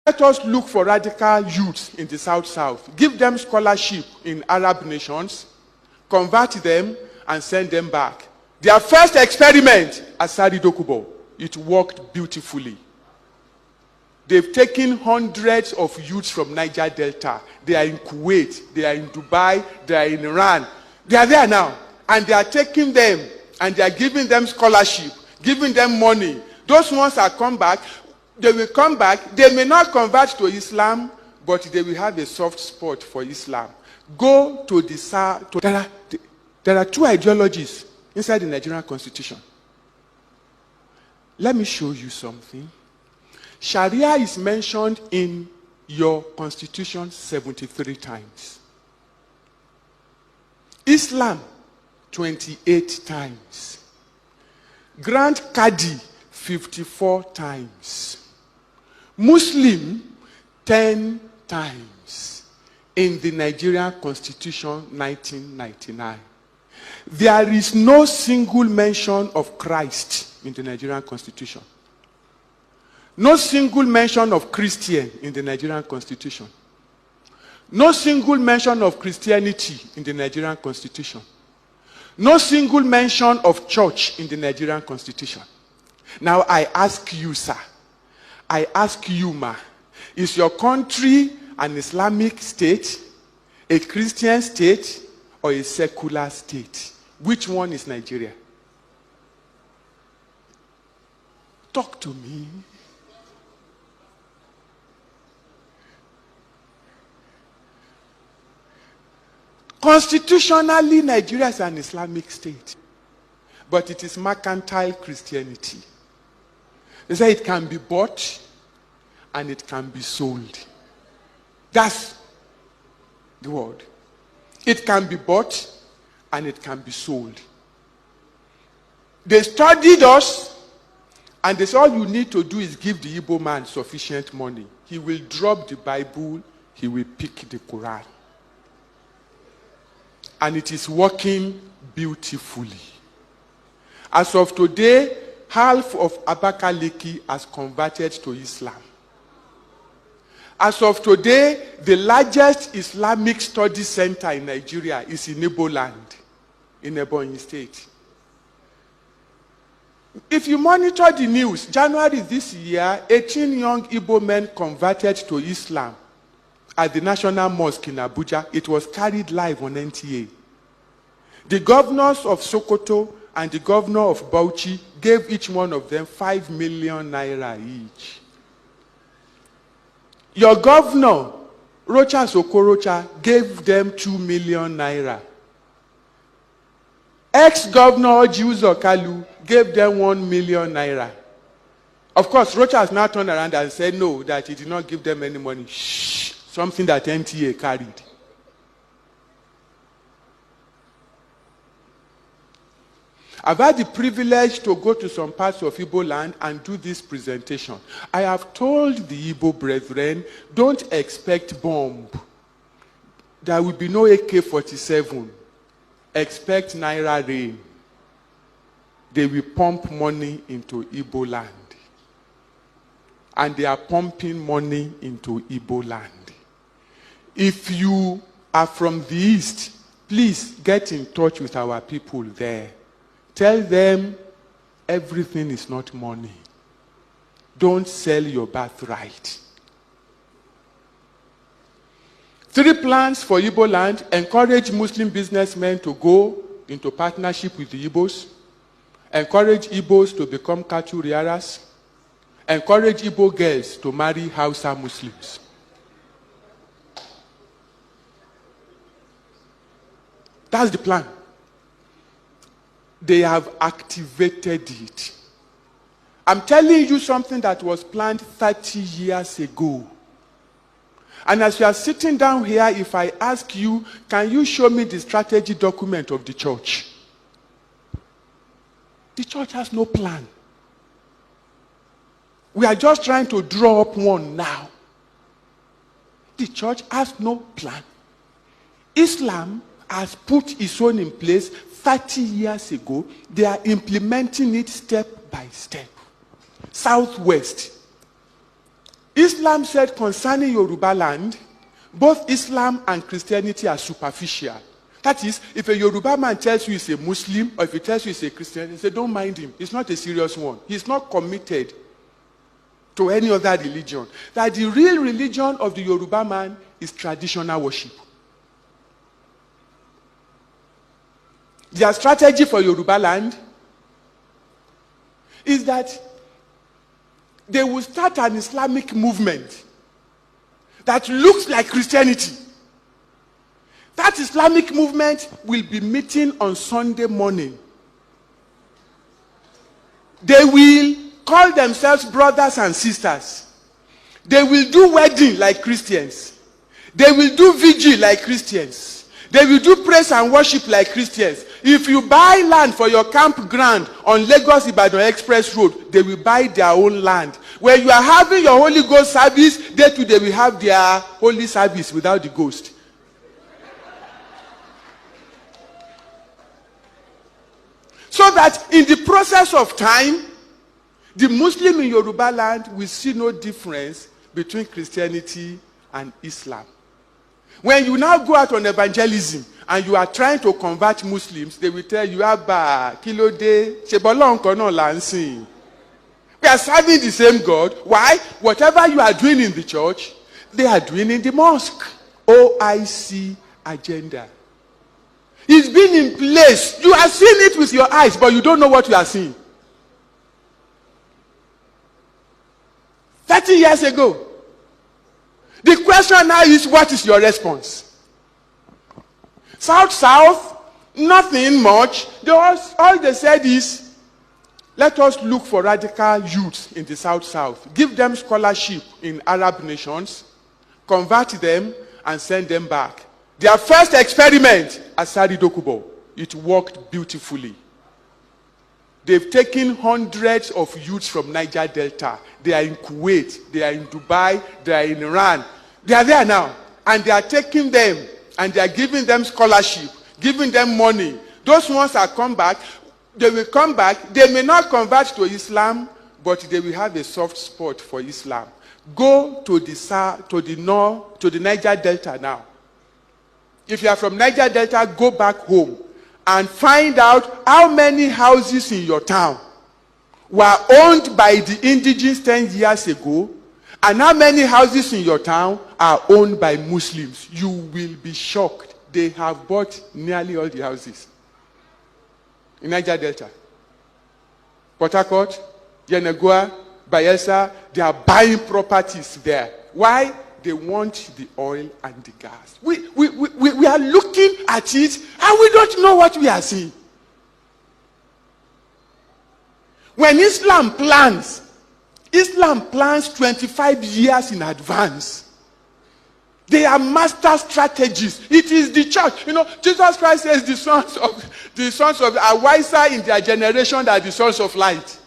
Let us look for radical youths in the South, give them scholarship in Arab nations, convert them, and send them back. Their first experiment at ZUTEX GLOBAL, it worked beautifully. They've taken hundreds of youths from Niger Delta. They are in Kuwait, they are in Dubai, they are in Iran. They are there now, and they are taking them, and they are giving them scholarship, giving them money. Those ones that come back, they will come back. They may not convert to Islam, but they will have a soft spot for Islam. Go to the South. There are two ideologies inside the Nigerian constitution. Let me show you something. Sharia is mentioned in your constitution 73 times. Islam, 28 times. Grand Qadi, 54 times. Muslim, 10 times. In the Nigerian Constitution, 1999. There is no single mention of Christ in the Nigerian Constitution. No single mention of Christian in the Nigerian Constitution. No single mention of Christianity in the Nigerian Constitution. No single mention of church in the Nigerian Constitution. Now I ask you, sir, I ask you, ma, is your country an Islamic state, a Christian state, or a secular state? Which one is Nigeria? Talk to me. Constitutionally, Nigeria is an Islamic state, but it is mercantile Christianity. They say it can be bought and it can be sold. That's the word. It can be bought and it can be sold. They studied us and they said all you need to do is give the Igbo man sufficient money. He will drop the Bible, he will pick the Quran. And it is working beautifully. As of today, half of Abakaliki has converted to Islam. As of today, the largest Islamic study center in Nigeria is in Igbo land, in Ebonyi State. If you monitor the news, January this year, 18 young Igbo men converted to Islam at the National Mosque in Abuja. It was carried live on NTA. The governors of Sokoto and the governor of Bauchi gave each one of them 5 million naira each. Your governor, Rocha Sokorocha, gave them 2 million naira. Ex-governor Jiuzo Kalu gave them 1 million naira. Of course, Rocha has now turned around and said no, that he did not give them any money. Shh, something that NTA carried. I've had the privilege to go to some parts of Igbo land and do this presentation. I have told the Igbo brethren, don't expect bomb. There will be no AK-47. Expect Naira rain. They will pump money into Igbo land. And they are pumping money into Igbo land. If you are from the East, please get in touch with our people there. Tell them everything is not money. Don't sell your birthright. 3 plans for Igbo land: encourage Muslim businessmen to go into partnership with the Igbos, encourage Igbos to become cattle rearers, encourage Igbo girls to marry Hausa Muslims. That's the plan. They have activated it. I'm telling you something that was planned 30 years ago. And as you are sitting down here, if I ask you, can you show me the strategy document of the church? The church has no plan. We are just trying to draw up one now. The church has no plan. Islam has put its own in place 30 years ago. They are implementing it step by step. Southwest. Islam Islam said concerning Yoruba land, both Islam and Christianity are superficial. That is, if a Yoruba man tells you he's a Muslim, or if he tells you he's a Christian, you say, don't mind him. He's not a serious one. He's not committed to any other religion. That the real religion of the Yoruba man is traditional worship. Their strategy for Yoruba land is that they will start an Islamic movement that looks like Christianity. That Islamic movement will be meeting on Sunday morning. They will call themselves brothers and sisters. They will do wedding like Christians. They will do vigil like Christians. They will do praise and worship like Christians. If you buy land for your campground on Lagos-Ibadan Express Road, they will buy their own land. When you are having your Holy Ghost service, they too they will have their holy service without the ghost. So that in the process of time, the Muslim in Yoruba land will see no difference between Christianity and Islam. When you now go out on evangelism and you are trying to convert Muslims, they will tell you, Abba, Kilode, Shebolon Kono Lansing. We are serving the same God. Why? Whatever you are doing in the church, they are doing in the mosque. OIC agenda. It's been in place. You are seeing it with your eyes, but you don't know what you are seeing. 30 years ago. The question now is, what is your response? South, nothing much. All they said is, let us look for radical youths in the South. Give them scholarship in Arab nations, convert them, and send them back. Their first experiment, Asari Dokubo, it worked beautifully. They've taken hundreds of youths from Niger Delta. They are in Kuwait, they are in Dubai, they are in Iran. They are there now. And they are taking them and they are giving them scholarship, giving them money. Those ones that come back, they will come back. They may not convert to Islam, but they will have a soft spot for Islam. Go to the north, to the Niger Delta now. If you are from Niger Delta, go back home and find out how many houses in your town were owned by the indigenous 10 years ago, and how many houses in your town are owned by Muslims. You will be shocked. They have bought nearly all the houses in Niger Delta. Port Harcourt, Yenagoa, Bayelsa, they are buying properties there. Why? They want the oil and the gas. We are looking at it and we don't know what we are seeing. When Islam plans 25 years in advance. They are master strategists. It is the church. You know, Jesus Christ says the sons of are wiser in their generation than the sons of light.